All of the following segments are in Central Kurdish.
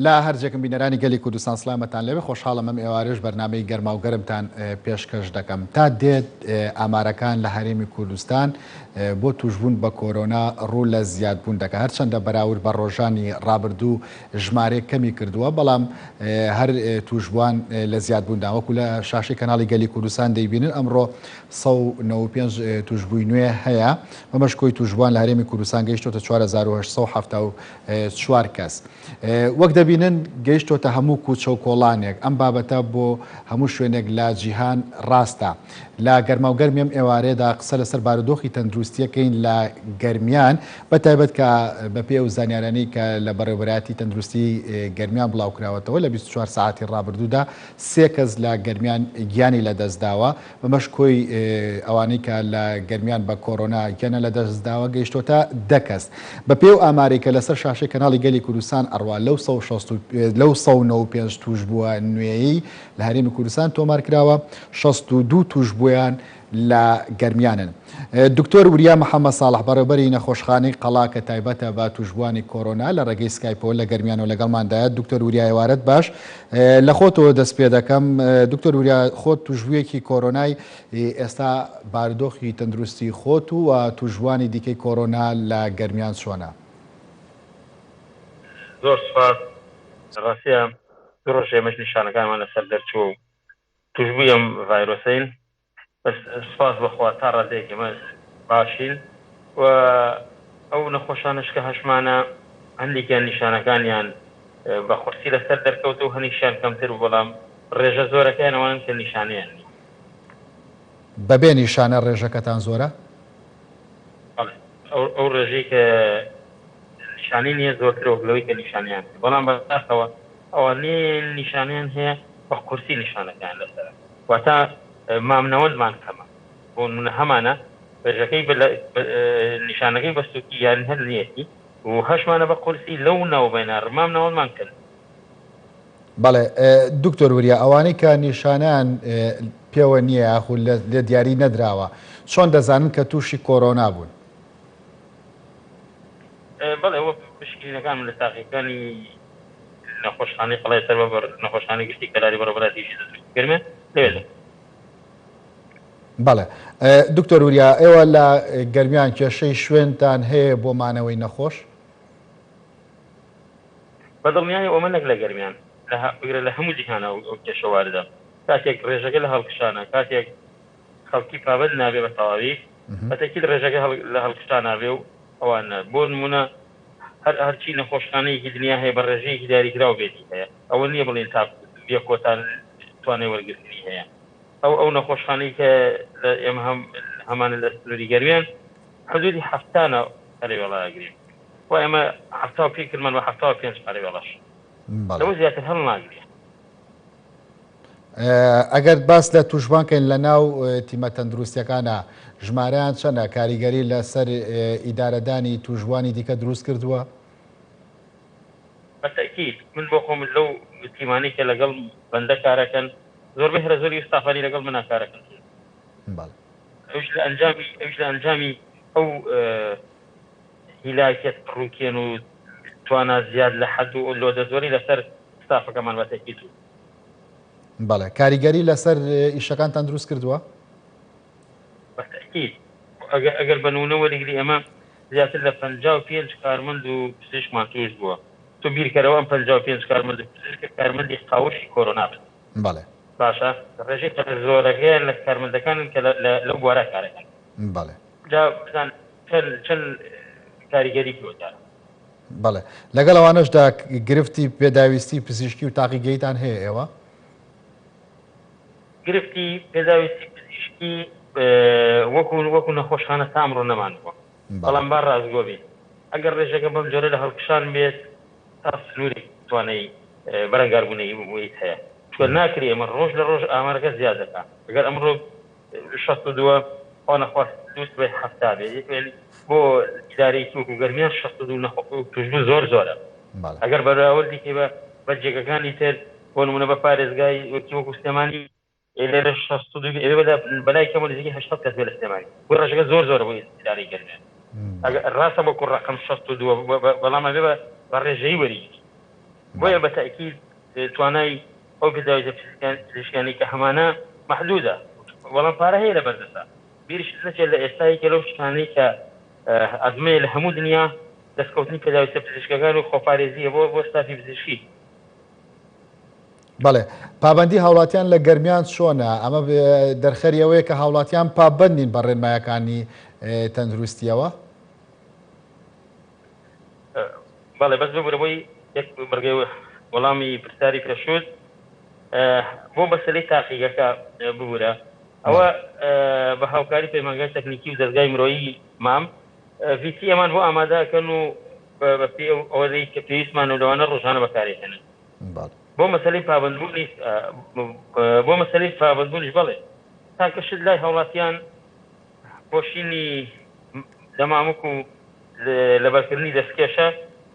لا هەرجێکم بینەرانی گەلی کوردستان سلامەتان لەوێ خۆشحاڵم ئەم ئێوارەش بەرنامەی گەرما و گەرمتان پێشکەش دەکەم تا دێت ئامارەکان لە هەرێمی کوردستان بۆ توشبوون بە کۆرۆنا ڕوو لە زیادبوون دەکە هەرچەندە بەراورد بە ڕۆژانی ڕابردوو ژمارەیە کەمی کردووە بەڵام هەر توشبووان لە زیادبووندا وەکو لە شاشی کەناڵی گەلی کوردستان دەیبینن ئەمڕۆ 195 توشببووی نوێ هەیە بەمەشکۆی توشبووان لە هەرێمی کوردستان گەیشتۆتە 4874 کەس وەک دەبینن گەیشتۆتە هەموو کوچە و کۆڵانێک ئەم بابەتە بۆ هەموو شوێنێک لە جیهان ڕاستە لا گەرما و گەرمی ئەم ئێوارەیەدا قسە لەسەر بارودۆخی تەندروستیەکەین لە گەرمیان بەتایبەت کە بەپێ و زانیارانەی کە لە بەڕێوەبەرایەتی تەندروستی گەرمیان بڵاوکراوەتەوە لە 24 ساعتی ڕابردوودا 3 کەس لە گەرمیان گیانی لەدەستداوە بەمەشکۆی ئەوانەی کە لە گەرمیان بە کۆرۆنا گیانە لەدەستداوە گەیشتۆتە 10 کەس بەپێ و ئامارێک کە لەسەر شاشەی کەناڵی گەلی کوردستان ئەڕوا لەو 195 توشبووە نوێیی لە هەرێمی کوردستان تۆمار کراوە 62 توشبوویان لە گەرمیانن. دکتۆر وریا محەممەد ساڵح بەڕێوەبەری نەخۆشخانەی قەڵا کە تایبەتە بە توشبوانی کۆرۆنا لە ڕێگەی سکایپەوە لە گەرمیانەوە لەگەڵماندایە دکتۆر وریا ئێوارەت باش لە خۆتەوە دەست پێ دەکەم. دکتۆر وریا خۆت توشبوویەکی کۆرۆنای ئێستا بارودۆخی تەندروستی خۆت و توشبوانی دیکەی کۆرۆنا لە گەرمیان چۆنە؟ زۆر سپاس ڕاستیە دوو ڕۆژ ئێمەش نیشانەکانمان لەسەر دەرچوو و توشبووی ئەم ڤایرۆسین بەس سپاس بەخوا تا ڕادەیەک ئێمە باشین و ئەو نەخۆشانش کە هەشمانە هەندێکیان نیشانەکانیان بە خورسی لەسەر دەرکەوت و هەندێکیان کەمتر بەڵام ڕێژە زۆرەکەیان ئەوانن کە نیشانەیان بەبێ نیشانە ڕێژەکەتان زۆرە؟ ئەو ڕێژەی کە نیشانی نییە زۆرترەوە لەوەی کە نیشانیان بەڵام بەداخەوە ئەوانەیە نیشانیان هەیە بە قورسی نیشانەکان لەسەر واتە مامنەوەندمان کەمە بۆ نمونە هەمانە ڕێژەکەی نیشانەکەی بەستوکی یان هەر نیەتی و هەشمانە بە قورسی لەو ناوبەینە مامنەوەندمان کرد. بەڵێ دکتۆر وریا ئەوانەی کە نیشانیان پێوە نییە یاخود لە دیاری نەدراوە چۆن دەزانن کە تووشی کۆرۆنا بوون؟ بەڵێ ئەوە پشکنینەکان لە تاقیەکانی نەخۆشخانەی قەڵای سەربەر نەخۆشخانەی گشتی کەلاری بەڕێوەبەرایەتیشی گەرمە لەوێدا. بەڵێ دکتۆر وریا ئێوە لە گەرمیان کێشەی شوێنتان هەیە بۆ مانەوەی نەخۆش؟ بەدڵنیای ئەومەنێک لە گەرمیان لە هەموو جیهانە ئەو کێشە واردە کاتێک ڕێژەکە لە هەڵکشانە کاتێک خەڵکی پابەت نابێ بە تەواوی بەتەکیید ڕێژەکە لە هەڵکشان نابێ و ئەوانە بۆ نمونە هەرچی نەخۆشخانەیەکی دنیا هەیە بە ڕێژەیەکی دیاریکراو بێتی هەیە ئەوە نییە بڵێن تا بێ کۆتان توانێ وەرگرتنی هەیە ئەو نەخۆشخانەی کە ئێمە هەمان لە سنووری گەرمیان حدودی هەفتانە قەرەوێڵاگرین و ئێمە هەفتا و پێ کردمان بە 75 قەرەوێڵەش لەوە زیاتر هەڵ ناگرێت. ئەگەر باس لە توشبانکەین لە ناو تیمە تەندروستیەکانە ژمارەیان چەندە کاریگەری لەسەر ئیدارەدانی توشبوانی دیکە دروست کردووە؟ بەتەکید من بۆ خۆم لەو تیمانەی کە لەگەڵ بەندە کارەکەن زۆربەی هەرە زۆری ئستافانی لەگەڵ منە کارەکەن ئەوش لە ئەنجامی ئەو هیلاکێت ڕووکێن و توانە زیاد لە حەد و لۆدە زۆری لەسەر ستافەکەمان بەتەکید و بەڵێ کاریگەری لەسەر ئیشەکانتان دروست کردووە؟ بەتەکید ئەگەر بە نمونە وەرگری ئەمە زیاتر لە 55 کارمەند و پزیشکمان توش بووە تۆ بیرکەرەوە ئەم 55 کارمەند و پزیشکە کارمەندی قاوەشی کۆرۆنا بن. بەڵێ باشە ڕێژەی زۆرەکەیان لە کارمەندەکانن کە لەو بوارە کارەکەن. بەڵێ جا بزان چەند کاریگەری کۆتارە. بەڵێ لەگەڵ ئەوانەشدا گرفتی پێداویستی پزیشکی و تاقیگەیتان هەیە ئێوە؟ گرفتی پێداویستی پزیشکی وەکو نەخۆشخانە تا ئەمڕۆ نەمانەوە بەڵام با ڕازگۆ بێت ئەگەر ڕێژەکە بەم جۆرە لە هەڵکشان بێت تا سنووری توانەی بەرەنگاربوونەی ویت هەیە چۆن ناکری ئەمە ڕۆژ لە ڕۆژ ئامارەکە زیاد دەکات ئەگەر ئەمڕۆ 62 خوا نەخواست دووست بێ هەفتا بێت بۆ ئیدارەیەکی وەکو گەرمیان 62 توشبوو زۆرە ئەگەر بەراوردی کە بە جێگەکانی تر بۆ نمونە بە پارێزگای وەکو سلێمانی لێرە 62 بەلای کەم نزیکی 80 کەس بێ لە سلێمانی بۆ ڕێژەکە زۆرە بۆ ئیدارەی گەرمیان ڕاستە بۆ کوڕەکەم 62 بەڵام ئەبێ بە ڕێژەی وەریگری بۆیە بە تاکید توانای ئەو پێداویە پزیشکیانی کە هەمانە محدودە وەڵام پارە هەیە لە بەردەسا بیرش نەچێت لە ئێستایی کە لەو شتانەی کە ئەزمەیە لە هەموو دنیا دەستکەوتنی پێداویە پزیشکەکان و خۆپارێزیە بۆ ستافی پزیشکی. بەڵێ پابندی هاوڵاتیان لە گەرمیان چۆنە؟ ئەمە دەرخەریەوەیە کە هاوڵاتیان پابندین بە ڕێنمایەکانی تەندروستیەوە؟ بەڵێ بەس ببوورەوەی یەک بەرگەی وەڵامی پرسیاری پێشوت بۆ بەسەرەی تاقیگەکە ببوورە ئەوە بە هاوکاری پەیمانگای تەکنیکی و دەستگای مرۆیی مام VT ئەمان بۆ ئامادەکەن و بەپێ ئەوەی کە پێویستمان و لەوانە ڕۆژانە بەکارێنن بۆ مەسەلەی پابندبوونی بۆ مەسەلەی پابندبوونیش بڵێ تاکە شت لای هاوڵاتیان بۆشینی دەمامک و لەبەرکردنی دەستکێشە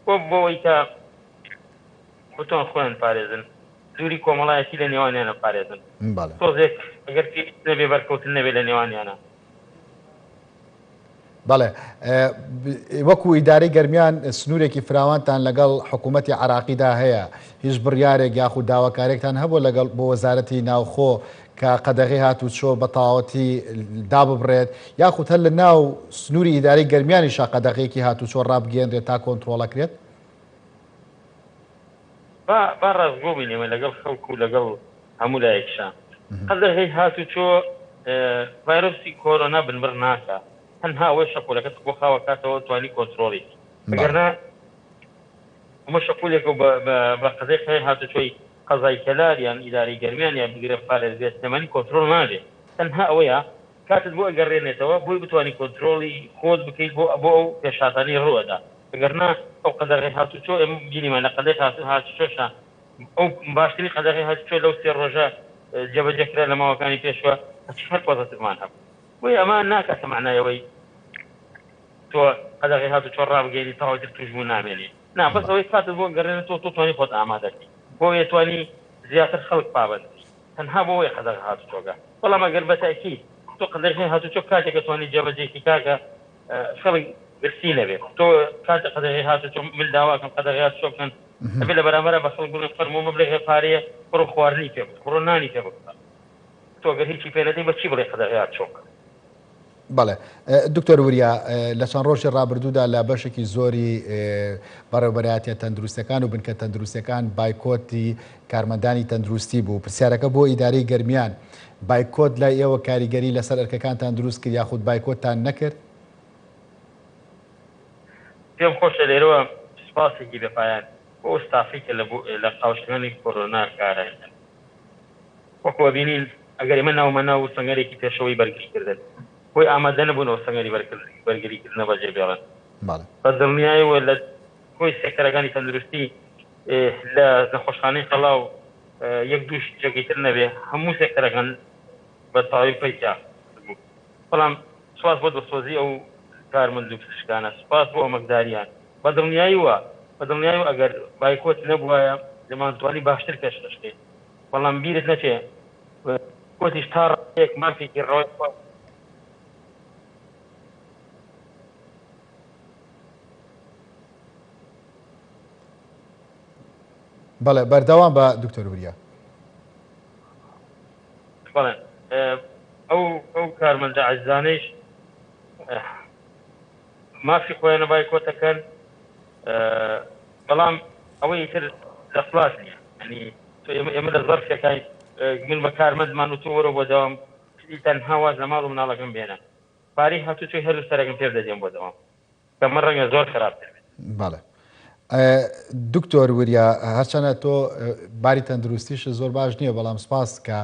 بۆەوەی کە بتۆن خۆیان پارێزن دووری کۆمەڵایەتی لە نێوانیانە پارێزن تۆزێک ئەگەر نەبێ بەرکەوتن نەبێ لە نێوانیانە. بەڵێ وەکو ئیدارەی گەرمیان سنوورێکی فراوانتان لەگەڵ حکوومەتی عراقیدا هەیە هیچ بڕیارێک یاخود داواکارێکتان هەبوو لەگەڵ بۆ وەزارەتی ناوخۆ کە قەدەغی هاتوچۆ بە تەواوەتی داببڕێت یاخود هەر لە ناو سنووری ئیدارەی گەرمیانیشا قەدەغێکی هاتوچۆ ڕابگەێنرێت تا کۆنتڕۆڵەکرێت؟ با ڕازگۆ بینێمە لەگەڵ خەڵک و لەگەڵ هەموو لایەکشان قەدەغی هاتوچۆ ڤایرۆسی کۆرۆنا بنبڕ ناکە تەنها ئەوەی شەپۆلەکەت بۆ خاوەکاتەوە توانی کۆنتڕۆڵی ئەگەرنا ئەمە شەپۆلێک بە قەدەغی هاتوچۆی قەزای کەلار یان ئیدارەی گەرمیان یان بگرە پارێزگای سلێمانی کۆنتڕۆڵ نادێت تەنها ئەوەیە کاتت بۆ ئەگەڕێنێتەوە بۆی بتوانانی کۆنتڕۆڵی خۆت بکەیت بۆ ئەو پێشاتانی ڕوەدا ئەگەرنا ئەو قەدەغی هاتوچۆ ئێمە بینیمان لە قەدەغی هاتوچۆشە ئەو باشترین قەدەغی هاتوچۆ لەو سێ ڕۆژە جێبەجێکرا لە ماوەکانی پێشوە هەر پۆزەتیڤمان هەبوو بۆیە ئەمە ناکاتە معنایەوەی تۆ قەدەغی هاتوچۆ ڕابگەێنی تەواوەتی توشبوو نامێنێ نا بەس ئەوەی کاتت بۆ گەڕێنێتەوە تۆ توانی خۆت ئامادەکەی بۆ یەتوانی زیاتر خەڵک پابند تەنها بۆەوەی قەدەغی هاتوچۆگە بەڵام ئەگەر بەتاکید تۆ قەدەغی هاتوچۆ کاتێکە توانی جێبەجێکی کاکە خەڵک برسی نەبێت تۆ کاتە قەدەغی هاتوچۆ من داواکەم قەدەغی هاتوچۆ بکەن ئەبێ لە بەرامبەرە بە خەڵک بڵێن فەرموو مەبلەغی پارەیە بڕۆ خواردنی پێ بکە بڕۆ نانی پێ بکە تۆ ئەگەر هیچی پێ نەدەی بەچی بڵێ قەدەغی هاتوچۆ بکە. بەڵێ دکتۆر وریا لە چەند ڕۆژی ڕابردوودا لە بەشێکی زۆری بەڕێوەبەرایەتیە تەندروستەکان و بنکە تەندروستەکان بایکۆتی کارمەندانی تەندروستی بوو پرسیارەکە بۆ ئیدارەی گەرمیان بایکۆت لای ئێوە کاریگەری لەسەر ئەرکەکانتان دروست کرد یاخود بایکۆتتان نەکرد؟ پێم خۆشە لێرەوە سپاسێکی بەپایان بۆ ستافی کە لە قاوشکانی کۆرۆنا کارەکەن وەکوە بینین ئەگەر ئێمە ناو سەنگەرێکی پێشەوەی بەرگریکردن بۆی ئامادە نەبوونەوە سەنگەری بەرگریکردنە بەجێ بێڵن بە دڵنیایەوە لە کۆی سێکتەرەکانی تەندروستی لە نەخۆشخانەی قەڵاو یەک دووش جێگەیتر نەبێ هەموو سێکتەرەکان بە تەواوی پەیدا بوو بەڵام سوپاس بۆ دەسۆزی ئەو کارمەند و پزیشکانە سوپاس بۆ ئەمەکداریان بە دڵنیاییوە ئەگەر بایکۆت نەبووایە دەمانتوانی باشتر پێش دەشتێت بەڵام بیرت نەچێ کۆتیش تا ڕێک مافێکی ڕۆی بەڵێ بەردەوام بە دکتۆر وریا. بەڵێ ئەو کارمەندە عەزیزانەیش مافی خۆیانە بایکۆتەکەن بەڵام ئەوەی تر دەخڵات نییە ینی ئێمە لە زەرفەکەی من بە کارمەندمان و تۆ وەرە بۆ دەوام تەنها واز لە ماڵ و مناڵەکەم بێنە پارەی هاتووچۆی هەر سەرەکەم پێ دەدێم بۆ دەوام کەمە ڕەنگە زۆر خراپتر بێت. بەڵێ دکتۆر وریا هەرچەنە تۆ باری تەندروستیش زۆر باش نییە بەڵام سپاس کە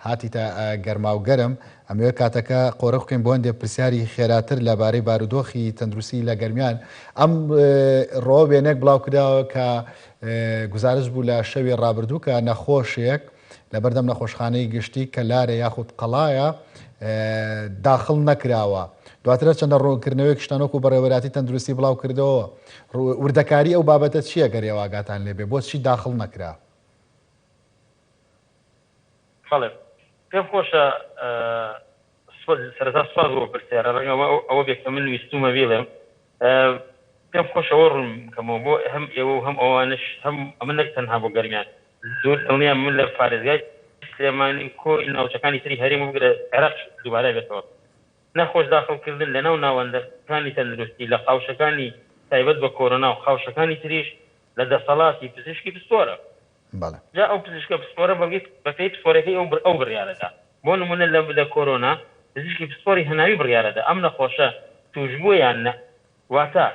هاتیتە گەرما و گەرم ئەمەوێ کاتەکە قۆرە بکەین بۆ هەندێک پرسیاری خێراتر لەبارەی بارودۆخی تەندروستی لە گەرمیان ئەم ڕۆ وێنێک بڵاو کراوە کە گزارش بوو لە شەوی ڕابردوو کە نەخۆشیەک لە بەردەم نەخۆشخانەی گشتی کە لارە یاخود قەڵایە داخڵ نەکراوە دواترە چەندە ڕوونکردنەوەی شتانۆک و بەڕێوەبەراتی تەندروستی بڵاو کردەوە وردەکاری ئەو بابەتە چییە گەر ئێواگاتان لێبێ بۆچی داخڵ نەکرا؟ بەڵێ پێم خۆشە سەرەتا سوپاس بۆ پرسیارە ڕەنگە ئەوە بێت کە من ویستومە بێڵێم پێم خۆشەوە ڕوون بکەمەوە بۆ هەم ئێوە و هەم ئەوانش هەم ئەمە نەک تەنها بۆ گەرمیان زۆر دڵنیام من لە پارێزگای سلێمانی کۆی ناوچەکانی تری هەرێم بگرە عێراق دووبارە بێتەوە نەخۆش داخڵکردن لەناو ناوەندەکانی تەندروستی لە قاوشەکانی تایبەت بە کۆرۆنا و قاوشەکانی تریش لە دەسەڵاتی پزیشکی پسپۆرە جا ئەو پزیشکە پسپۆرە بەپێی پسپۆرەکەی ئەو بڕیارەدا بۆ نمونە لە کۆرۆنا پزیشکی پسپۆری هەناوی بڕیارەدا ئەم نەخۆشە توشبووە یان نە واتە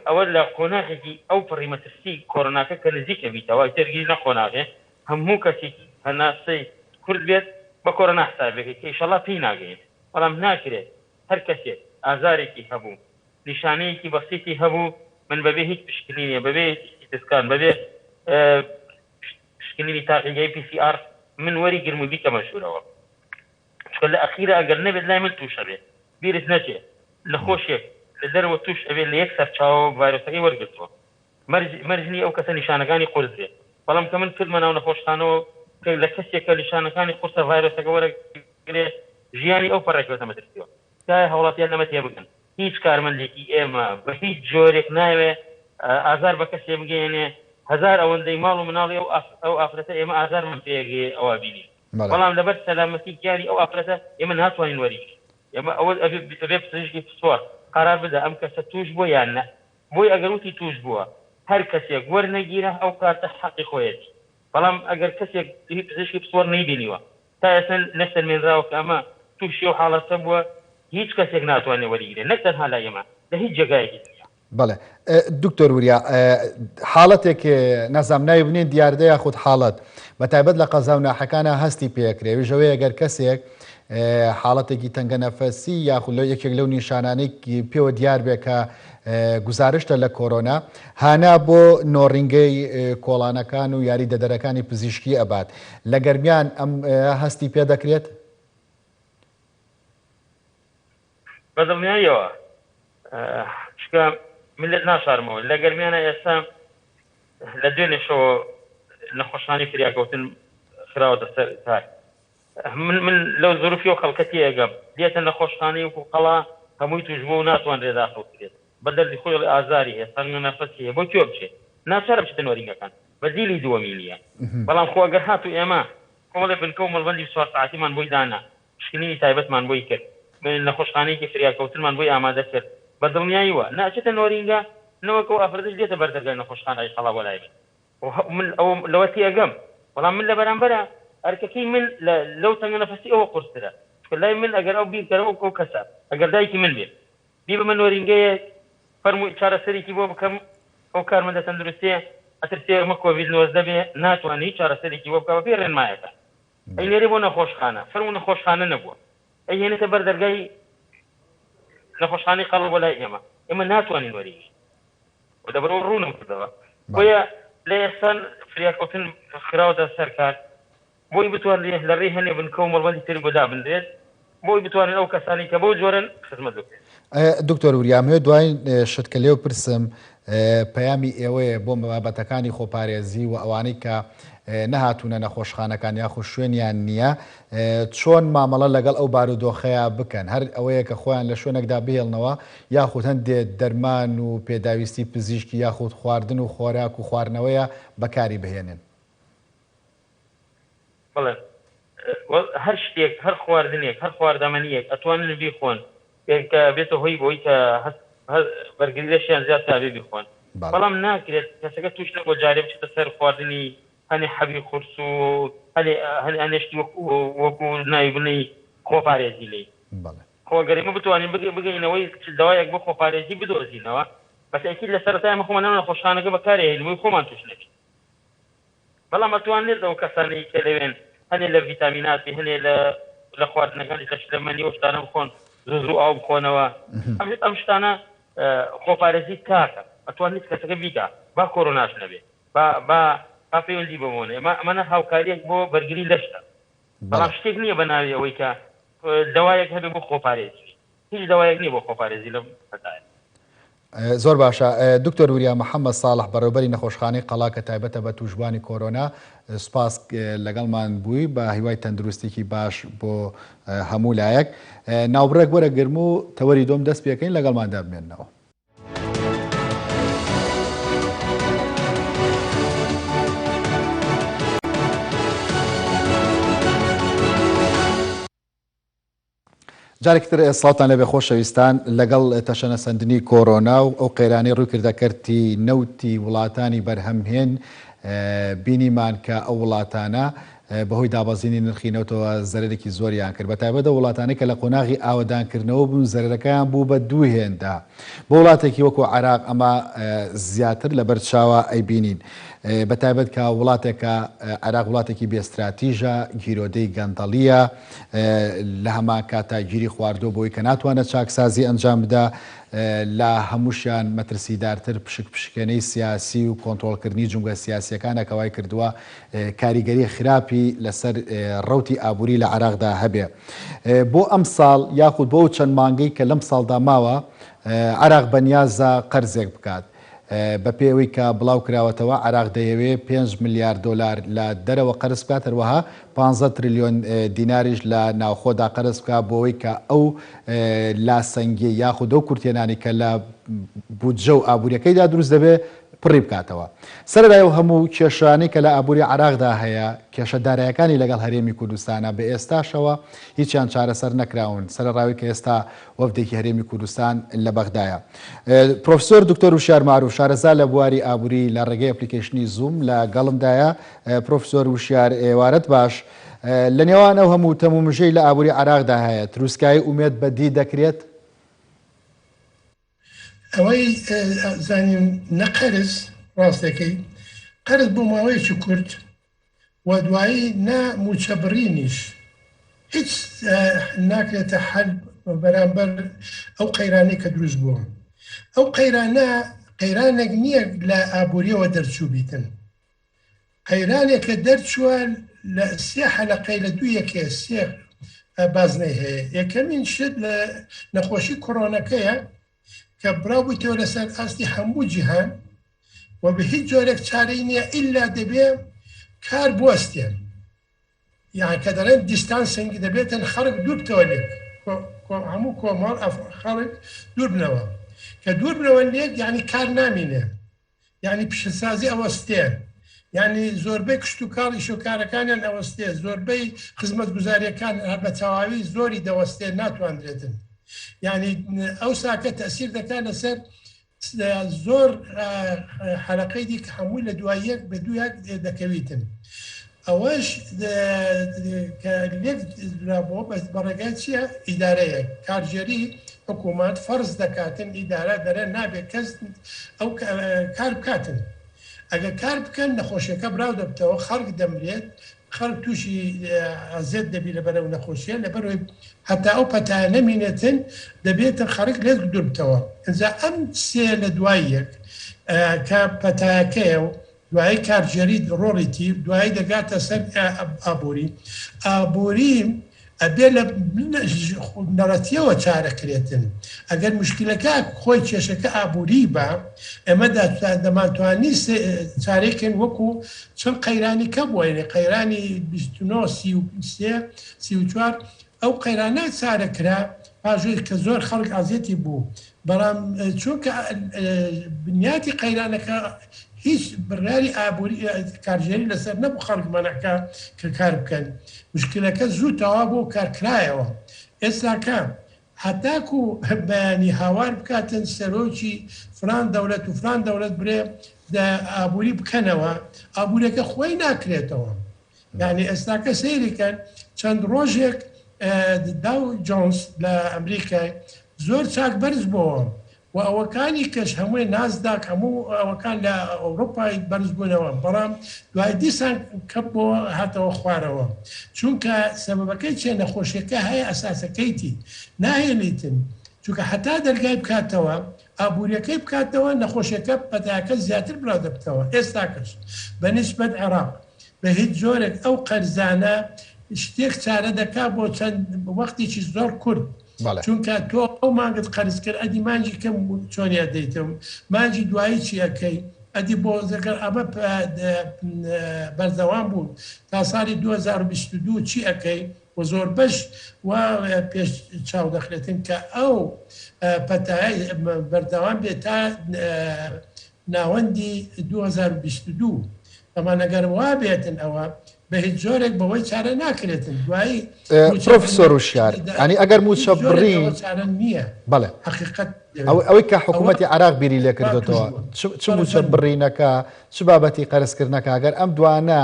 ئەوە لە قۆناغێکی ئەو پڕی مەترسی کۆرۆناکە کە نزیکە بیتەوە تەرگیز نە قۆناغێ هەموو کەسێکی هەناسەی کورد بێت بە کۆرۆنا حسابێکی کە ئیشەڵا پێی ناگەێت بەڵام ناکرێت هەر کەسێک ئازارێکی هەبوو نیشانەیەکی بەسیتی هەبوو من بەبێ هیچ پشکنینیە بەبێ تسکان بەبێ پشکنینی تاقیگەی PCR من وەری گرم و بیکە مەشهورەوە چکە لە ئەخیرە ئەگەر نەبێت لای من تووشە بێت بیرت نەچێت لە خۆشێک لە دەرەوە توش ئەبێت لە یەک سەرچاوە ڤایرۆسەکەی وەرگرتووە مەرجنی ئەو کەسە نیشانەکانی قورس بێت بەڵام کە من کردمە ناو نەخۆشخانەوە لە کەسێکە نیشانەکانی قورسە ڤایرۆسەکە وەرەگرێت ژیانی ئەو پەڕێکەوەتە مەترسیوە کای هەوڵاتیان لەمە تێ بکەن هیچ کارمەندێکی ئێمە بە هیچ جۆرێک ناوێ ئازار بە کەسێ بگەێنێ هەزار ئەوەندەی ماڵ و مناڵی ئەو ئافرەتە ئێمە ئازارمان پێگێ ئەوە بینی بەڵام لەبەر سەلامەتی گیانی ئەو ئافرەتە ئێمە ناتوانین وەریش ئێمە ئەوە ئەبێ پزیشکی پسپۆر قرار بدە ئەم کەسە توش بووە یان نە بۆی ئەگەر وتی توش بووە هەر کەسێک وەرنەگیرە ئەو کاتە حەقی خۆیەتی بەڵام ئەگەر کەسێک پزیشکی پسپۆر نەیبینیوە تا ئێستا نەسەلمێنراوە کە ئەمە تووشی و حاڵەتە بووە هیچ کەسێک ناتوانێت وەریگرێت نەک تەنها لای ئێمە لە هیچ جێگایەکی دنیا. بەڵێ دکتۆر وریا حاڵەتێک نەزام ناوی بنین دیاردە یاخود حاڵەت بەتایبەت لە قەزا و ناحەکانە هەستی پێکرێ ویژەوەی ئەگەر کەسێک حاڵەتێکی تەنگە نەفەسی یاخود لە یەکێک لەو نیشانانەی پێوە دیار بێ کە گزارشتە لە کۆرۆنا هانا بۆ نۆڕینگەی کۆڵانەکان و یاری دەدەرەکانی پزیشکی ئەبات لە گەرمیان ئەم هەستی پێ دەکرێت بەدڵنیایەوە شکە ملت ناشارمەوە لە گەرمیانە ئێستا لە دوێنێشەوە نەخۆشخانەی فریاکەوتن خراوەتە سەر تار من لەو زۆرفی و خەڵکەتی ئەگەم دێتە نەخۆشخانەی وکو قەڵا هەمووی توش بۆ و ناتوانرێ داخڵ بکرێت بە دەردی خۆی ئازاری هەیە سەنگ نەفەسی هەیە بۆ کوێ بچێت ناچارە بچێتە نۆرینگەکان بە دیلی دووەمی نیە بەڵام خۆ ئەگەر هاتوو ئێمە کۆمەڵێ بنکە و مەڵبەندی 24 ساعتیمان بۆی دانا شکنینی تایبەتمان بۆی کرد نەخۆشخانەیەکی فریاکەوتنمان بۆی ئامادە کرد بە دڵنیاییوە ناچێتە نۆرینگە نەوەکە و ئافرەتش دێتە بەردەرگای نەخۆشخانەی قەڵا بۆ لای من ئەو لەوەتی ئەگەم بەڵام من لە بەرامبەرە ئەرکەکەی من لەو تەنگە نەفەسی ئەوە قورسترە لای من ئەگەر ئەو بیرکەرەوە ئەو کەسە ئەگەر دایکی من بێت بی بە من نۆرینگەیەک فەرمووی چارەسەرێکی بۆ بکەم ئەو کارمەندە تەندروستیە ئەترسێ ئەمە کۆڤید-19 بێ ناتوانێت چارەسەرێکی بۆ بکەوە پێ ڕێنمایەکە ئەی لێرێ بۆ نەخۆشخانە فەرموو نەخۆشخانە نەبووە ئەی هێنێتە بەردەرگای نەخۆشخانەی قەڵ بۆ لای ئێمە ناتوانین وەریگەین و دەبەرەوە ڕوونم کردەوە بۆیە لە ئێستا فریاکەوتن خراوەتە سەرکار بۆی بتوانێت لە ڕێی هەنێ بنکە و مەڵبەندی تری بۆ دابنرێت بۆی بتوانێت ئەو کەسانی کە بۆ جۆرن خزمەت بکرێت. دکتۆر وریام هەیە دوای شتکە لێو پرسم پەیامی ئێوەیە بۆ بابەتەکانی خۆپارێزی و ئەوانەی کە نەهاتوونە نەخۆشخانەکان یاخود شوێنیان نییە چۆن مامەڵە لەگەڵ ئەو بارودۆخەیە بکەن هەر ئەوەیە کە خۆیان لە شوێنێکدا بهێڵنەوە یاخود هەندێک دەرمان و پێداویستی پزیشکی یاخود خواردن و خۆراک و خواردنەوەیە بەکاری بهێنن. بەڵێ هەر شتێک هەر خواردنێک هەر خواردەمەنیەک ئەتوانن بیخۆن کە بێتە هۆی بۆی کە بەرگریشیان زیاد تابێ بیخۆن بەڵام ناکرێت کەسەکە توش نەبۆ جارێ بچێتە سەر خواردنی هەنێ حەبی قورس و هەنێشتی وەکو ناوی بنەی خۆپارێزی لێ خۆگەرێمە بتوانین بگەینەوەی دەوایەک بۆ خۆپارێزی بدۆزینەوە بەس ئەکید لە سەرەتای خۆمان نەخۆشخانەکە بەکارهێنمەوەی خۆمان توش نەبێت بەڵام ئەتوانێت ئەو کەسانی کە لەوێن هەنێ لە ڤیتامیناتی هەنێ لە خواردنەکانی تەشلەمەنی و شتانە بخۆن زوو ئاو بخۆنەوە ئەم شتانە خۆپارێزی تاکە ئەتوانێت کەسەکە بیکە با کۆرۆناش نەبێت با پەیوەندی بمونێ ئەمەە هاوکاریەک بۆ بەرگری لەشتە بەڵام شتێک نییە بە ناوی ئەوەی کە دەوایەک هەبێ بۆ خۆپارێزی هیچ دەوایەک نییە بۆ خۆپارێزی لەم هەتایە. زۆر باشە دکتۆر وریا محەممەد ساڵح بەڕێوەبەری نەخۆشخانەی قەڵا کە تایبەتە بە توشبوانی کۆرۆنا سوپاس لەگەڵمان بووی بە هیوای تەندروستێکی باش بۆ هەموو لایەک ناوبڕێک وەرە گرم و تەوەری دۆم دەست پێکەین لەگەڵماندا بمێننەوە. جارێکتر سڵاتان لەبێ خۆشەویستان لەگەڵ تەشەنەسەندنی کۆرۆنا و ئەو قەیرانی ڕووکردەکەرتی نەوتی وڵاتانی بەرهەمهێن بینیمان کە ئەو وڵاتانە بەهۆی دابەزینی نرخی نەوتەوە زەرێکی زۆریان کرد بە تایبەتە وڵاتانەی کە لە قۆناغی ئاوەدانکردنەوە بوون زەرەکەیان بوو بە دوو هێندا بۆ وڵاتێکی وەکو عێراق ئەمە زیاتر لە بەرچاوە ئەیبینین بە تایبەت کە وڵاتێکە عێراق وڵاتێکی بێستراتیژە گیرۆدەی گەندەڵیە لە هەمان کاتا گیری خواردۆ بۆی کە ناتوانێت چاکسازی ئەنجام بدە لە هەمووشیان مەترسیدارتر پشکێنەی سیاسی و کۆنتڕۆڵکردنی جونگە سیاسیەکانە کەوای کردووە کاریگەری خراپی لەسەر ڕەوتی ئابووری لە عێراقدا هەبێ بۆ ئەم ساڵ یاخود بۆ چەند مانگەی کە لەم ساڵدا ماوە عێراق بەنیازە قەرزێک بکات بە پێوەی کە بڵاو کراوەتەوە عێراق دەیەوێت 5 میلیارد دلار لە دەرەوە قەرز بکات هەروەها 15 تریلیۆن دیناریش لە ناوخۆدا قەرز بکات بۆەوەی کە ئەو لاسەنگی یاخود ئەو کورتێنانی کە لە بودجە و ئابوووریەکەیدا دروست دەبێت پڕی بکاتەوە سەرەدای و هەموو کێشانەی کە لە ئابووری عێراقدا هەیە کێشەدارایەکانی لەگەڵ هەرێمی کوردستانە بە ئێستاشەوە هیچیان چارەسەر نەکراون سەرڕاوی کە ئێستا وەفدێکی هەرێمی کوردستان لە بەغدایە پرۆفسۆر دکتۆر وشار معروف شارەزا لە بواری ئابووری لە ڕێگەی ئەپلیکیشنی زووم لە گەڵمدایە پرۆفسۆر وشار ئێوارەت باش لە نێوان ئەو هەموو تەمومژەی لە ئابووری عێراقدا هەیە تروسکایی ئومێد بەدی دەکرێت ئەوەی زانیم نەقەرز ڕاستەکەی قەرز بۆ ماوەیەکی کورت و دوایی ناموچەبڕینیش هیچ ناکرێتە حەل بەرامبەر ئەو قەیرانەی کە دروست بووە ئەو قەیرانێک نییە لە ئابووریەوە دەرچوو بیتن قەیرانێکە دەرچووە لە سێ حەلەقەی لە دوو یەکێ سێ بازنەی هەیە یەکەمین شت لە نەخۆشی کۆڕۆنەکەیە کە براوبوویتەوە لەسەر ئاستی هەموو جیهان و بە هیچ جۆرێک چارەی نییە ئیلا دەبێ کار بوەستێن یان کە دەڵێن دیستانسنگ دەبێتن خەڵک دوور بتەوە لێک هەموو کۆمەڵ خەڵک دوور بنەوە کە دوور بنەوە لێک یعنی کار نامینێ یعنی پیشەسازی ئەوەستێن یعنی زۆربەی کشت و کاڵی شوکارەکانیان ئەوەستێ زۆربەی خزمەت گوزاریەکان بە تەواوی زۆری دەوەستێ ناتواندرێتن یعنی ئەو ساکە تەسیر دەکات لەسەر زۆر حەلەقەی دی کە هەمووی لە دوای یەک بە دوو یەک دەکەویتن ئەوەش لێک درابەوە بەڕێگای چییە ئیدارەیە کارژێری حکوومەت فەرز دەکاتن ئیدارە دەرە نابێت کەس ئەو کار بکاتن ئەگە کار بکەن نەخۆشیەکە براو دەبتەوە خەڵک دەمرێت خەڵک تووشی زێت دەبی لە بەرەو نەخۆشیە لەبەرەوەی هەتا ئەو پەتایە نەمینێتن دەبێتن خەڵک لێک دوور بتەوە ئەنجا ئەم سێ لە دوای یەک کە پەتایەکەیە و دوایی کارژێری ڕۆڵیتی دوایی دەگاتە سەر ئابووری ئەبێ لە نەڕەتیەوە چارەکرێتن ئەگەر مشکلەکە خۆی کێشەکە ئابووری بە ئێمە دەمانتوانی چارێکن وەکو چەند قەیرانی کە بووە قەیرانی 29 ئەو قەیرانە چارەکرا پاژووی کە زۆر خەڵک ئازیەتی بوو بەڵام چونکە بنیاتی قەیرانەکە هیچ بڕیاری ئابووری کارژێری لەسەر نەبوو خەڵک مەنەکە کە کار بکەن مشکلەکە زوو تەوا بۆ کارکرایەوە ئێستاکە هەتاکو بەیانی هاوار بکاتن سەرۆکی فلان دەوڵەت و فلان دەوڵەت برێ ئابووری بکەنەوە ئابووریەکە خۆی ناکرێتەوە یعنی ئێستاکە سەیریکەن چەند ڕۆژێک داو جۆنس لە ئەمریکای زۆر چاک بەرز بووە و ئەوەکانی کەش هەمووی نازداک هەموو ئەوەکان لە ئەوروپای بەرز بوونەوە بەڵام دوای دیسان کەپ بۆ هاتەوە خوارەوە چونکە سەبەبەکەی چێ نەخۆشیەکە هەیە ئەساسەکەیتی ناهێنیتن چونکە هەتا دەرگای بکاتەوە ئابووریەکەی بکاتەوە نەخۆشیەکە پەتایەکە زیاتر بڵاو دەبتەوە ئێستاکەش بە نیسبەت عێراق بە هیچ جۆرێک ئەو قەرزانە شتێک چارە دەکات بۆ چەند وەختێکی زۆر کورت چونکە تۆ ئەو مانگت قەرز کرد ئەدی مانجی کەم چۆنیا دەیتم مانجی دوایی چیەکەی ئەدی بۆ زەگەر ئەمە بەردەوام بوون تا ساڵی 2022 چی ئەەکەی و زۆر بەش و پێش چاو دەخرێتن کە ئەو پەتای بەردەوام بێت تا ناوەندی 2022 ئەمانەگەر وا بێتن ئەوە بە هیچ جۆرێک بەوەی چارە ناکرێتن دوایی پرۆفسۆر وشار ینی ئەگەر موچە بڕین چارە نییە بەڵێ حقیقت ئەوەی کە حکوومەتی عراق بیری لێ کردوەوە چ موچە بڕینەکە چ بابەتی قەرزکردنەکە ئەگەر ئەم دوانە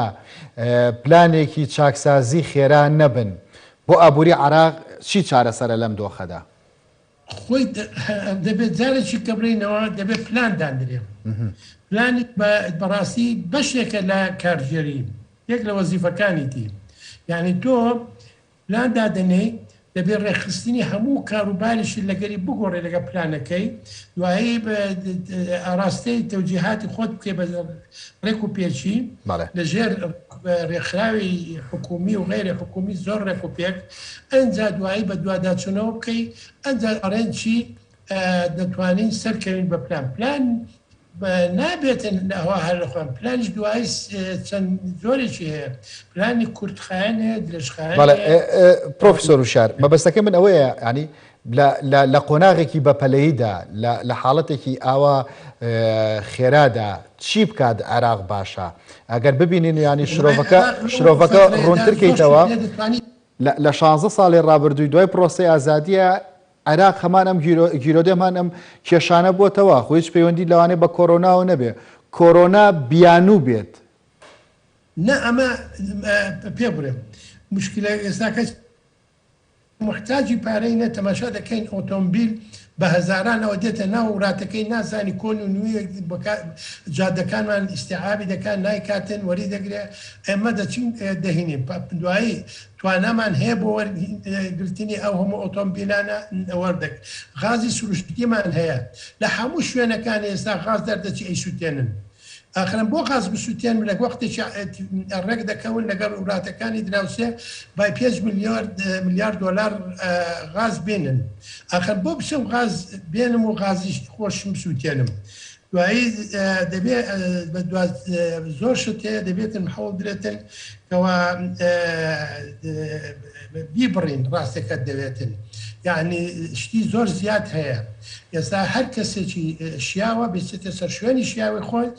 پلانێکی چاکسازی خێران نەبن بۆ ئابووری عراق چی چارەسەرە لەم دۆخەدا خۆی دەبێت جارێکی کە بڕینەوە دەبێت پلاندان درێ پلانی بەڕاستی بەشێکە لە کارژێری یەک لە وەزیفەکانیتی یعنی تۆ پلان دادنەی دەبێت ڕێخستنی هەموو کاروباریشی لەگەری بگۆڕێ لەگە پلانەکەی دوایی ئاراستەی تەوجیهاتی خۆت بکەی بە ڕێک و پێچی لەژێر ڕێکخراوی حکومی و غیری حکومی زۆر ڕێک و پێک ئەنجا دوایی بە دوواداچوونەوە بکەی ئەنجا ئەڕێنچی دەتوانین سەرکەوین بە پلان نابێتن ئەوە هەر لەخۆم پلانش دوای چەند زۆرێکی هەیە پلانی کورتخایەن هەیە درێژخایەن پرۆفسۆر وشار مەبەستەکەی من ئەوەیە ینی لە قۆناغێکی بەپەلەییدا لە حاڵەتێکی ئاوا خێرادا چی بکات عراق باشە ئەگەر ببینین ینی شرۆڤەکە ڕوونترکەیتەوە لە 16 ساڵی ڕابردووی دوای پرۆسی ئازادیە عراق هەمان ئەم گیرۆدەمان ئەم کێشانە بۆتەوە خۆی هیچ پەیوەندی لەوانێ بە کۆرۆناوە نەبێ کۆرۆنا بیانوو بێت نە ئەمە پێ بڵێ مشکلە ئێستاکە محتاجی پارەی نە تەماشا دەکەین ئۆتۆمبیل بە هەزارانەوە دێتە ناو ڕاتەکەی نازانی کۆن و نوێ جادەکانمان ئیسیعابی دەکات نایکاتن وەری دەگرێ ئێمە دەچین دەهینیم دوایی توانامان هەیە بۆ وەرگرتنی ئەو هەموو ئۆتۆمبیلانە وەردەک غازی سروشتیمان هەیە لە هەموو شوێنەکان ئێستا غاز دەردەچی ئەیسووتێنن ئاخرم بۆ غاز بسووتێن لە وەختێکی ڕێک دەکەون لەگەڵ وڵاتەکانی دراوسێ بای 5 میلیارد دلار غاز بێنن ئاخر بۆ بچم غاز بێنم و غازی خۆشم سووتێنم دوایی دەبێت زۆر شت هەیە دەبێتن حەوڵ درێتن کەوا بیبڕین ڕاستەکەت دەوێتن یعنی شتی زۆر زیاد هەیە ئێستا هەر کەسێکی شیاوە بێتە سەر شوێنی شیاوی خۆی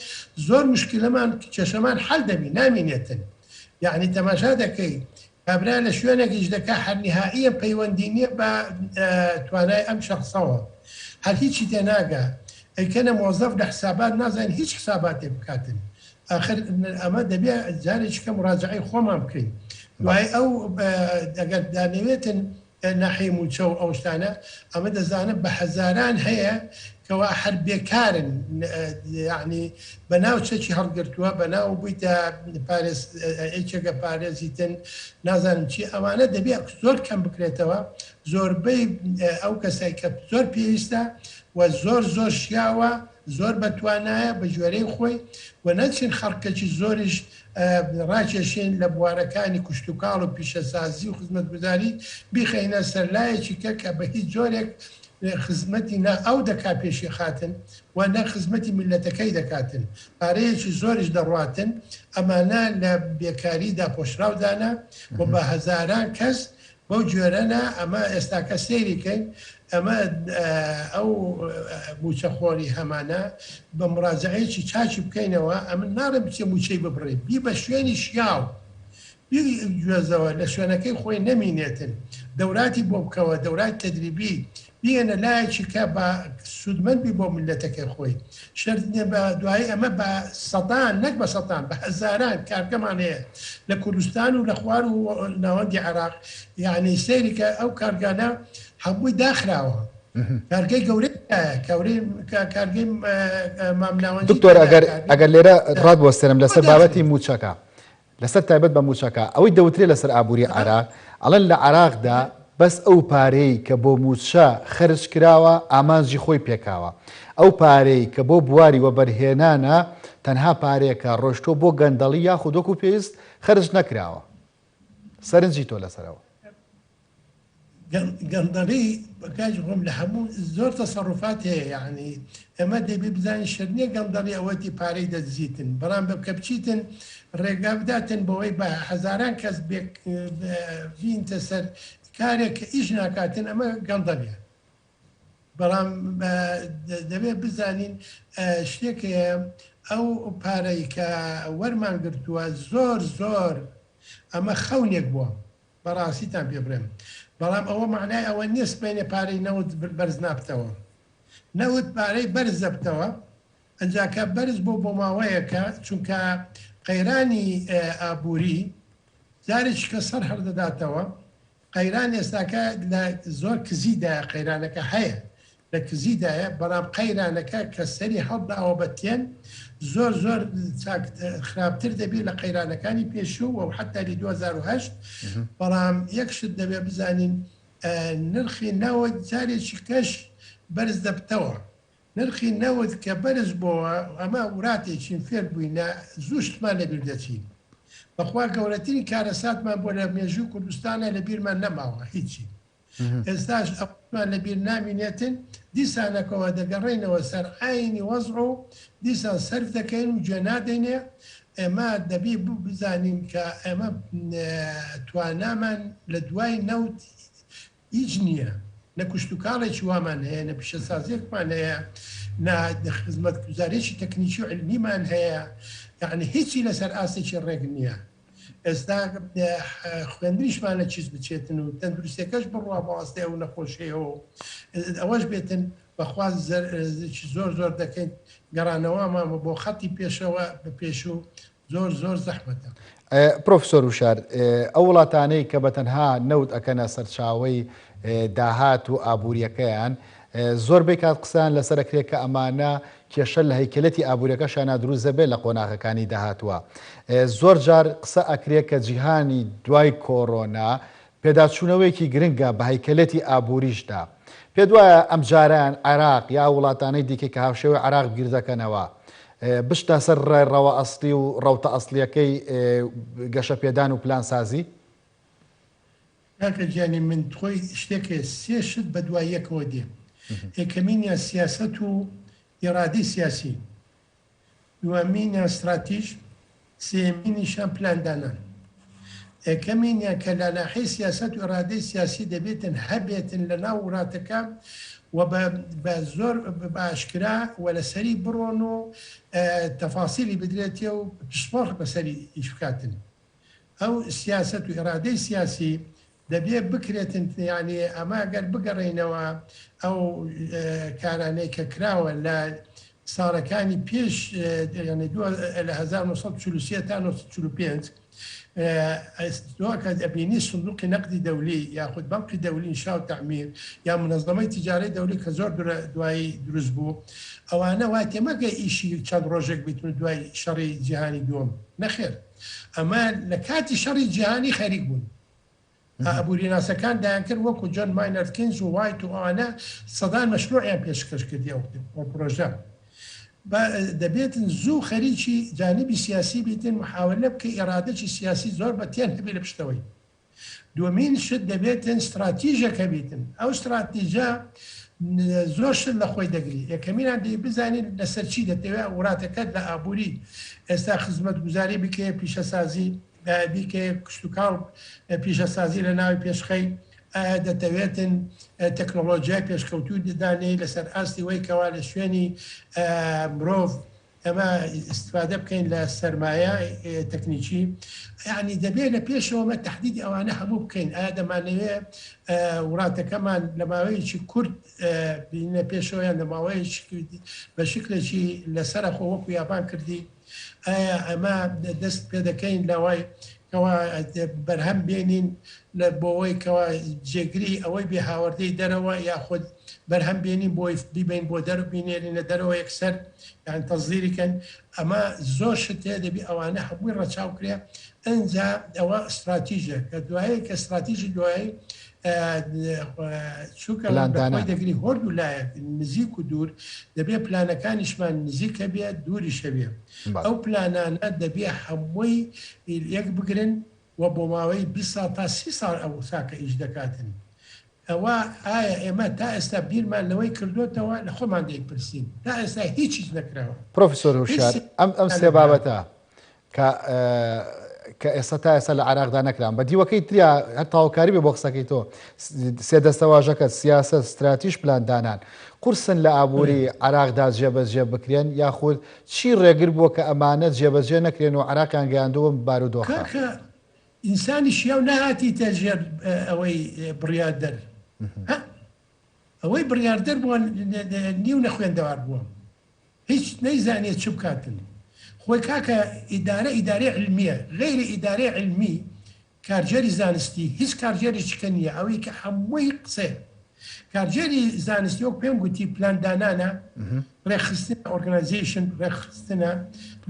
زۆر مشکلەمان کێشەمان حەل دەبی نامینێتن یعنی تەماشا دەکەی کابرا لە شوێنێکیش دەکا هەرنیهائیە پەیوەندی نییە بە توانای ئەم شخصەوە هەر هیچی تێناگە ئەیکەنە مۆزەف لە حسابات نازانین هیچ حساباتێ بکاتن آخر ئەمە دەبێت جارێکیکە مراجعی خۆمان بکەین دوای ئەو ئەگەر دانەوێتن ناحی موچە و ئەو شتانە ئەمە دەزانم بە هەزاران هەیە کەوا هەر بێکارن یعنی بەناو چەکی هەڵگرتووە بەناو بوویتە ئەیچەکە پارێزیتن نازانم چی ئەوانە دەبێت زۆر کەم بکرێتەوە زۆربەی ئەو کەسای کە زۆر پێویستە و زۆر شیاوە زۆر بەتوانایە بە ژێرەی خۆی و نەچین خەڵکەکی زۆریش ڕاکێشین لە بوارەکانی کوشتتوکاڵ و پیشەسازی و خزمەتگوزاری بیخەینە سەرلایەکی کە بە هیچ جۆرێک خزمەتی نا ئەو دەکا پێشی خاتن و نە خزمەتی میلەتەکەی دەکاتن پارەیەکی زۆریش دەڕاتن ئەمانە لە بێکاریدا پۆشراودانە و بە هەزاران کەس بەو جۆرەنە ئەمە ئێستاکە سێریکەین ئەمە ئەو موچەخۆری هەمانە بە مراجعەیەکی چاچی بکەینەوە ئەمە ناڕێ بچێ موچەی ببڕێ بی بە شوێنی شیاو گوێزەوە لە شوێنەکەی خۆی نەمینێتن دەوراتی بۆ بکەوە دەورات تەدریبی بیێنە لایەکی کە بە سوودمەندبی بۆ ملەتەکەی خۆی شەرت بە دوایی ئەمە بە سەدان نەک بە سەدان بە هەزاران کارگەمان هەیە لە کوردستان و لە خوار و ناوەندی عراق یعنی سەیریکە ئەو کارگانە هەمووی داخراوە کارگەی گەورەی کارگەی مامناوەندی دکتۆر ئەگەر لێرە ڕاد بۆستێنم لەسەر بابەتی موچەکە لەسەر تایبەت بە موچەکە ئەوەی دەوترێ لەسەر ئابووری عراق ئەڵەن لە عراقدا بەس ئەو پارەی کە بۆ موچە خرج کراوە ئامانجی خۆی پێکاوە ئەو پارەی کە بۆ بواری وە بەرهێنانە تەنها پارێکە ڕۆشتۆ بۆ گەندەڵی یاخود وەکو پێویست خرج نەکراوە سەرنجی تۆ لەسەرەوە گەندەڵی بەکاج خۆم لە هەموو زۆر تەسەڕوفات هەیە یعنی ئێمە دەبێ بزانین شەرنیە گەندەڵی ئەوەتی پارەی دەزیتن بەڵام بکە بچیتن ڕێگا بداتن بەوەی بە هەزاران کەس بینتە سەر کارێک کە ئیش ناکاتن ئەمە گەندەڵیە بەڵام دەبێت بزانین شتێکەیە ئەو پارەی کە وەرمان گرتووە زۆر ئەمە خەونێک بووە بەڕاستیتان پێ بڵێم بەڵام ئەوە معنای ئەوە نیست بینێ پارەی نەوت بەرز نابتەوە نەوت پارەی بەرز دەبتەوە ئەنجاکە بەرز بۆ ماوەیەکە چونکە قەیرانی ئابووری جارێکی کە سەر هەردەداتەوە قەیران ئێستاکە لە زۆر کزیدایە قەیرانەکە هەیە لە کزیدایە بەڵام قەیرانەکە کە سەری هەڵداوە بەتێن زۆر خراپتر دەبێت لە قەیرانەکانی پێشوو و حتا لی 2010 بەڵام یەکشت دەبێت بزانین نرخی نەوت جارێکی کەش بەرز دەبتەوە نرخی نەوت کە بەرز بۆەوە ئەمە وراتێکین فێر بووینە زووشتمان لەبیر دەچین بەخوا گەورەترین کارەساتمان بۆ لە مێژوو کوردستانە لە بیرمان نەماوە هیچی ئێستاش ئەمان لە بیر نامینێتن دیسانەکەەوە دەگەڕێنەوە سەر ئاینی وەزڕ و دیسان سەرف دەکەین و گوێ نادەینێ ئێمە دەبی بوو بزانین کە ئێمە توانامان لە دوای نەوت هیچ نییە نە کوشتتوکاڵێکی وامان هەیە نە پیشەسازیەکمان هەیە خزمەت گوزارێکی تەکنیکی و علمیمان هەیە یعنی هیچی لەسەر ئاسێکی ڕێک نییە ئێستا خوێندریشمان لە چیز بچێتن و تەندروستەکەش بڕوا بەواستەیە و نەخۆشیەوە ئەوەش بێتن بەخواز زۆر دەکەین گەڕانەوەمان بۆ خەتی پێشەوە بە پێش و زۆر زەحمەتە. پرۆفسۆر وشار ئەو وڵاتانەی کە بەتەنها نەوت ئەکەنە سەرچاوەی داهات و ئابوووریەکەیان زۆربەی کات قسان لەسەرکرێت کە ئەمانە کێشە لە هەیکلەتی ئابوووریەکەشانە دروست دەبێت لە قۆناغەکانی داهاتووە زۆر جار قسە ئەکرێت کە جیهانی دوای کۆڕۆنا پێداچوونەوەیەکی گرنگە بە هەیکلەتی ئابووریشدا پێ دوایە ئەم جاران عێراق یا وڵاتانەی دیکە کە هاوشێوەی عێراق بیردەکەنەوە بشتە سەر ڕێڕەوە ئەسلی و ڕەوتە ئەسلیەکەی گەشە پێدان و پلانسازی کاکە گیانی من خۆی شتێکە سێ شت بە دوای یەکەوە دێ یەکەمینە سیاسەت و ئێرادەی سیاسی دووەمینە استراتیژ سێمینیشان پلاندانان یەکەمینە کە لە ناحەی سیاسەت و ئێرادەی سیاسی دەبێتن هەبێتن لە ناو وڵاتەکە و بە زۆر باشکرا و لەسەری بڕۆن و تەفاسیلی بدرێتێ و پشتۆڕ بەسەری ئیش بکاتن ئەو سیاسەت و ئێرادەی سیاسی دەبێت بکرێتن یعنی ئەمە گەر بگەڕێنەوە ئەو کارانەی کە کراوە لە ساڵەکانی پێش لە 1940 تا 1945 کە دەبینی صندوقی نەقدی دەولی یاخود بەنقی دەولی ئینشا و تەعمیر یا منەظەمەی تیجارەی دەولی کە زۆر دوایی دروست بوو ئەوانە وای تێمەگە ئیشی چەند ڕۆژێک بیتون دوای شەڕی جیهانی دووەم نەخێر ئەمە لە کاتی شەڕی جیهانی خەریک بوون ئابووریناسەکان دایان کرد وەکو جۆن ماینەرد کینز و وایت و ئەوانە سەدان مەشروعیان پێشکەش کردی ئەو پرۆژە دەبێتن زوو خەریکی جانبی سیاسی بیتن محاولە بکە ئێرادەی سیاسی زۆر بەتێن هەبێ لە پشتەوەی دومین شت دەبێتن استراتیژەکە بیتن ئەو استراتیژە زۆر شت لە خۆی دەگری یەکەمینان بزانین لەسەر چی دەتەوێت وڵاتەکەت لە ئابووری ئێستا خزمەت گوزاری بکە پیشەسازی بیکە کشتتوکاڵ پیشەسازی لە ناوی پێشخەی دەتەوێتن تەکنۆلۆژیای پێشکەوتوو ددانەی لەسەر ئاستی وەی کەوا لە شوێنی مرۆڤ ئەمە استفادە بکەین لە سەرمایە تەکنیکی یعنی دەبێت لە پێشەوەمە تهدیدی ئەوانە هەموو بکەین ئایا دەمانەوێت وڵاتەکەمان لە ماوەیەکی کورت بینە پێشەوەیان لە ماوەیەکی بە شکلێکی لەسەرە خۆ وەکو یابان کردی ئایا ئەمە دەست پێ دەکەین لەوای کەوا بەرهەم بێنین لە بۆەوەی کەوا جێگری ئەوەی بێ هاوردەی دەرەوە یاخود بەرهەم بێنین بۆی بیبین بۆ دەربینێنین لە دەرەوە یەکسەر یان تەزیریکەن ئەمە زۆر شتێ دەبی ئەوانە هەمووی ڕەچاو کرێ ئەنجا ئەوە استراتیژە کە دوایی کە استراتیژی دوایی چووکە دەگری هۆرد و لایە نزیک و دوور دەبێت پلانەکانیشمان نزیکە بێت دووری شەوێ ئەو پلانانە دەبێت هەمووی یەک بگرن و بۆ ماوەی 20 تا 30 ساڵ ئەو ساکە ئیش دەکاتن ئەوە ئایا ئێمە تا ئێستا بیرمان لەوەی کردوتەوە لە خۆمان دەیپرسین تا ئێستا هیچیش نەکراوە. پرۆفسۆر وشار ئەم سێ بابەتە کە ئێستا تا ئێستا لە عراقدا نەکران بە دیوەکەی تریا هەر تاواکاری بێ بۆ قسەکەی تۆ سێدەستەواژەکە سیاسە استراتیش پلاندانان قورسن لە ئابووری عراقدا جێبەجێ بکرێن یاخود چی ڕێگر بووە کە ئەمانە جێبەجێ نەکرێن و عراقیان گەیاندووە بارودۆخە ئینسانی شیاو نهاتیتە ژێر ئەوەی بڕیاردەر ئەوەی بڕیاردەر بووە نیو نەخوێندەوار بووە هیچ نەیزانێت چ بکاتن خۆی کاکە ئیدارەی علمیە غیری ئیدارەی علمی کارژێری زانستی هیچ کارژێری چکە نییە ئەوەی کە هەمووی قسێ کارژێری زانستی وەک پێم گوتی پلاندانانە ڕێخستنە ئۆرگانایزیشن ڕێخستنە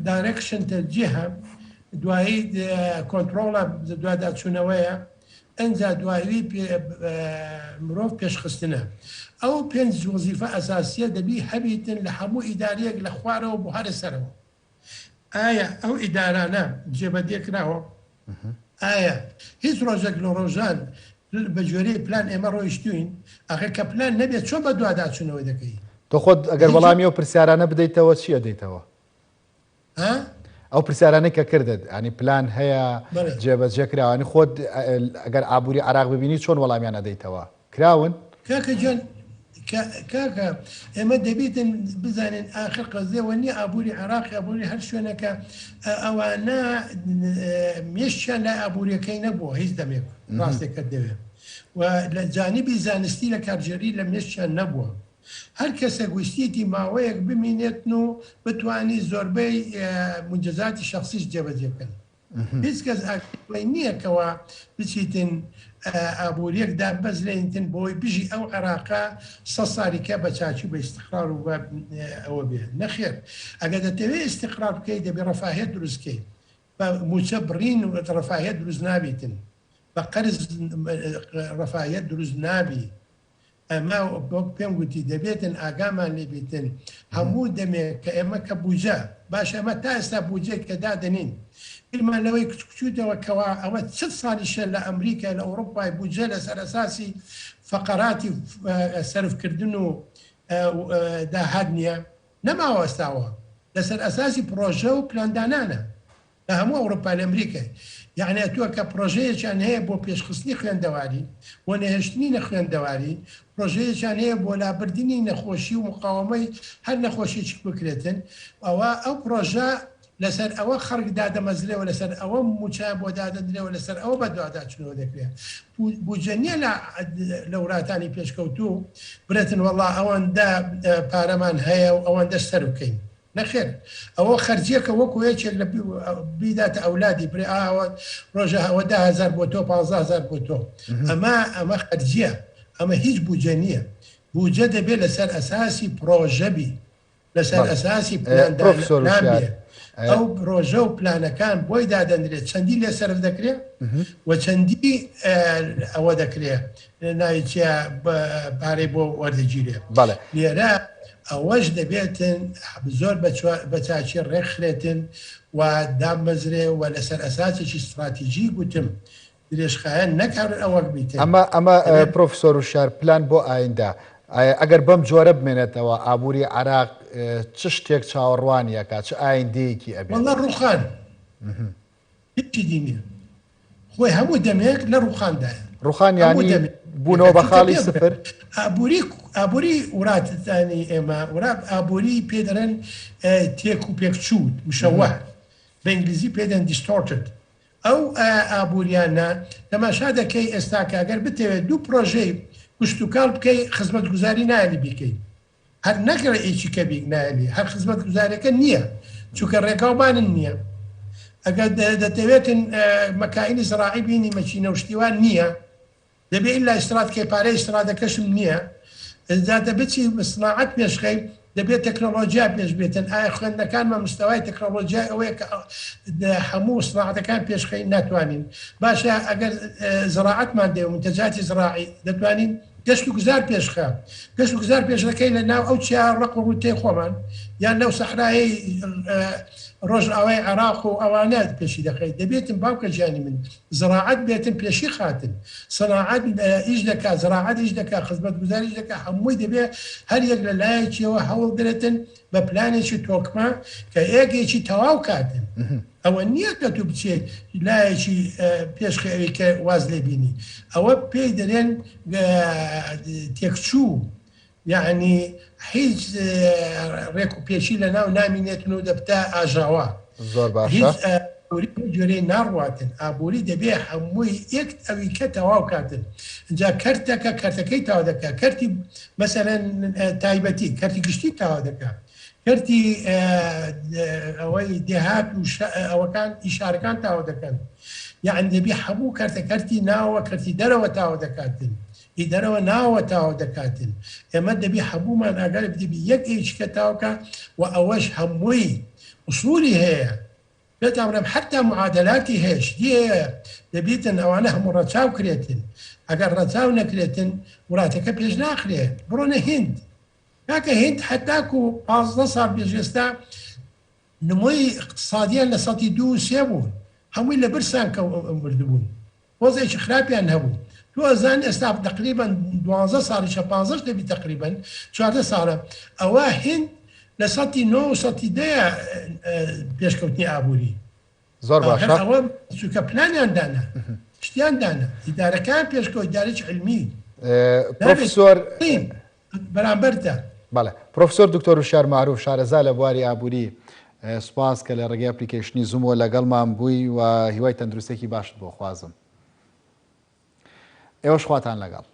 دایرێکشن تەرجیحە دوایی کۆنتڕۆڵە دواداچوونەوەیە ئەنجا دوایی مرۆڤ پێشخستنە ئەو پێنج وەزیفە ئەساسیە دەبی هەبیتن لە هەموو ئیدارەیەک لە خوارەوە بۆ هەرە سەرەوە ئایا ئەو ئیدارانە جێبەجێکراوە ئایا هیچ ڕۆژێک لە ڕۆژان بە جۆرەی پلان ئێمە ڕۆیشتوین ئەخێ کە پلان نەبێت چۆن بە دوواداچوونەوەی دەکەی تۆ خۆت ئەگەر وەڵامی ئەو پرسیارانە بدەیتەوە چیە دەیتەوە ئەو پرسیارانەی کە کردت ئەنی پلان هەیە جێبەجێکراوانی خۆت ئەگەر ئابووری عراق ببینی چۆن وەڵامیان ئەدەیتەوە کراون کاکە جان کاکە ئێمە دەبێتن بزانین ئاخر قەزێەوە نیە ئابووری عراق ئابووری هەر شوێنەکە ئەوانە مێشتیان لە ئابووریەکەی نەبووە هیچ دەمێک ڕاستێکە دەوێت و لە جانبی زانستی لە کارژێری لە مێشتیان نەبووە هەر کەسە گوشتیتی ماوەیەک بمینێتن و بتوانی زۆربەی منجزاتی شخصیش جێبەجێ بکەن هیچ کەس ئاکوی نییەکەوە بچیتن ئابووریەکدا بەس لێنتن بۆی بژی ئەو عێراقا 100 ساڵیکە بە چاچی بە ئیستقرار و ئەوە بێ نەخێر ئەگەر دەتەوێت ئیستقرار بکەیت دەبێ ڕەفاهێت دروستکەیت بە موچە بڕین و ڕەفاهێت دروست نابیتن بە قەرز ڕەفاهێت دروست نابی ئەمە پێم گوتی دەبێتن ئاگامان لێبیتن هەموو دەمێت کە ئێمە کە بوجە باش ئەمە تا ئێستا بوجێک کە دادەنین ئیمانەوەی کچکوچوتەوە کەوا ئەوە چ ساڵیشە لە ئەمریکا لە ئەوروپای بوجە لەسەر ئەساسی فەقەراتی سەرفکردن و داهات نییە نەماوە ئەستاوە لەسەر ئەساسی پرۆژە و پلاندانانە لە هەموو ئەوروپا لە ئەمریکای یعنی تووە کە پرۆژەیەکیان هەیە بۆ پێشخستنی خوێندەواری بۆ نەهێشتنی نەخوێندەواری پرۆژەیەکیان هەیە بۆ لابردنی نەخۆشی و مقاومەی هەر نەخۆشیی بکرێتن ئەوە ئەو پرۆژە لەسەر ئەوە خەڵک دادەمەزرێەوە لەسەر ئەوە موچە بۆ دادەدرێەوە لەسەر ئەوە بە دوواداچنەوە دەکرێت بوجەنیە لە وڵاتانی پێشکەوتوو برێتن وەڵا ئەوەندە پارەمان هەیە و ئەوەندە سەر بکەین نەخێر ئەوە خەرجیەکە وەکو یەکێک لە بیداتە ئەولادی برێ ئاوە ڕۆژە ئەوە 10,000 بۆ تۆ 15,000 بۆ تۆ ئەمە خەرجیە ئەمە هیچ بوجە نییە بوجە دەبێت لەسەر ئەساسی پرۆژەبی لەسەر ئەساسی پلان ئەو ڕۆژە و پلانەکان بۆی دادەندرێت چەندی لێ سەرف دەکرێت و چەندی ئەوە دەکرێت ناویچە پارەی بۆ وەردەگیرێ لێرە ئەوەش دەبێتن زۆر بە چاچی ڕێکخرێتن و دامەزرێ و لەسەر ئەساسێکی استراتیژی گوتم درێژخایەن نەکار ئەوە بیتن ئەمە پرۆفسۆر و شار پلان بۆ ئایندا ئەگەر بەم جۆرە بمێنێتەوە ئابووری عراق چ شتێک چاوەڕوانیەکە چ ئایندەیەکی ئەبێت وەڵا ڕوخان هیچی دینیە خۆی هەموو دەمێک لە ڕوخاندایە ڕوخان ینی بوونەوە بە خاڵی سفر ئابووری وڵاتانی ئێمە وڵات ئابووری پێدەرێن تێک و پێکچووت مشەوە بە ئینگلیزی پێدەن دیستۆرتد ئەو ئابووریانە تەماشا دەکەی ئێستا کاگەر بتەوێت دوو پرۆژەی گشتوکاڵ بکەی خزمەت گوزاری نایلی بیکەی هەر نەگەڕە ئێکی کەبیک نایلی هەر خزمەت گوزارەکە نییە چونکە ڕێگاوبانن نییە ئەگەر دەتەوێتن مەکائینی زراعی بینی مەچینە شتیوان نییە دەبێت ئیلا ئیستراتکەی پارەی ئیسترادەکەشم نییە ئەزداتە بچی سناعەت پێشخەی دەبێت تەکنۆلۆژیا پێش بێتن ئایا خوێندەکانمە مستەوای تەکنۆلۆژیا ئەوەیە کە هەموو سناعەتەکان پێشخەی ناتوانین باشە ئەگەر زراعەتمان دێ و منتەجاتی زراعی دەتوانین گەشت و گوزار پێشخە گەشت و گوزار پێشەکەی لە ناو ئەو چیا ڕق و ڕوتەی خۆمان یان لەو سەحرایی ڕۆژئاوای عراق و ئەوانات پێشی دەخەیت دەبێتن باوکە ژیانی من زراعەت بێتن پێشی خاتن سەناعەت ئیش دەکات زراعەت ئیش دەکات خزمەت گوزاری ئیش دەکات هەمووی دەبێت هەر یەک لە لایەکیەوە هەوڵ درێتن بە پلانێکی تۆکمە کە ئێگێکی تەواو کاتن ئەوە نییە کە تو بچێت لایەکی پێشخەوەی کە واز لێ بینی ئەوە پێی دەرێن تێکچوو یعنی هیچ ڕێک و پێشی لە ناو نامینێتن و دەبتا ئاژاوە زۆر باشە جۆرەی ناڕواتن ئابووری دەبێ هەمووی یەک ئەوی کە تەواو کاتن اینجا کەرتەکە کەرتەکەی تاوا دەکات کەرتی مەسەرەن تایبەتی کەرتی گشتی تاوا دەکات کەرتی ئەوەی دێهات و ئەوەکان ئیشارەکان تاوا دەکەن یعنی دەبێ هەموو کەرتی ناوە کەرتی دەرەوە تاوا دەکاتن دەرەوە ناوە تاوا دەکاتن ئێمە دەبێ هەموومان ئاگەر دەبی یەک ئیچکە تاوکە و ئەوەش هەمووی ئوسولی هەیە بێتامرم حتا معادلاتی هەیە شتی هەیە دەبێتن ئەوانە هەموو ڕەچاو کرێتن ئەگەر ڕەچاو نەکرێتن وڵاتەکە پێش ناخرێت بڕۆنە هند کاکە هند حتاکو 15 ساڵ پێشێستا نمۆی اقتصادیان لە 2.3 بوون هەمووی لە برسان کە مردبوون وەزێکی خراپیان هەبوو توزان ئێستا تقریبا 12 ساڵیشە 15 دەبی تقریبا 14 ساڵە ئەوە هند لە 9 پێشکەوتنی ئابووری زۆر باشە ئەوە چووکە پلانیان دانا شتیان دانا ئیدارەکان پێشکەوت دارێکی علمی پرۆفسۆر بەرامبەرتە بەڵێ پرۆفسۆر دکتۆر وشار معروف شارەزا لە بواری ئابووری سوپاس کە لە ڕێگەی ئەپلیکیشنی زوومەوە لەگەڵمان بووی و هیوای تەندروستێکی باشت بۆ خوازم ئێوەش خواتان لەگەڵ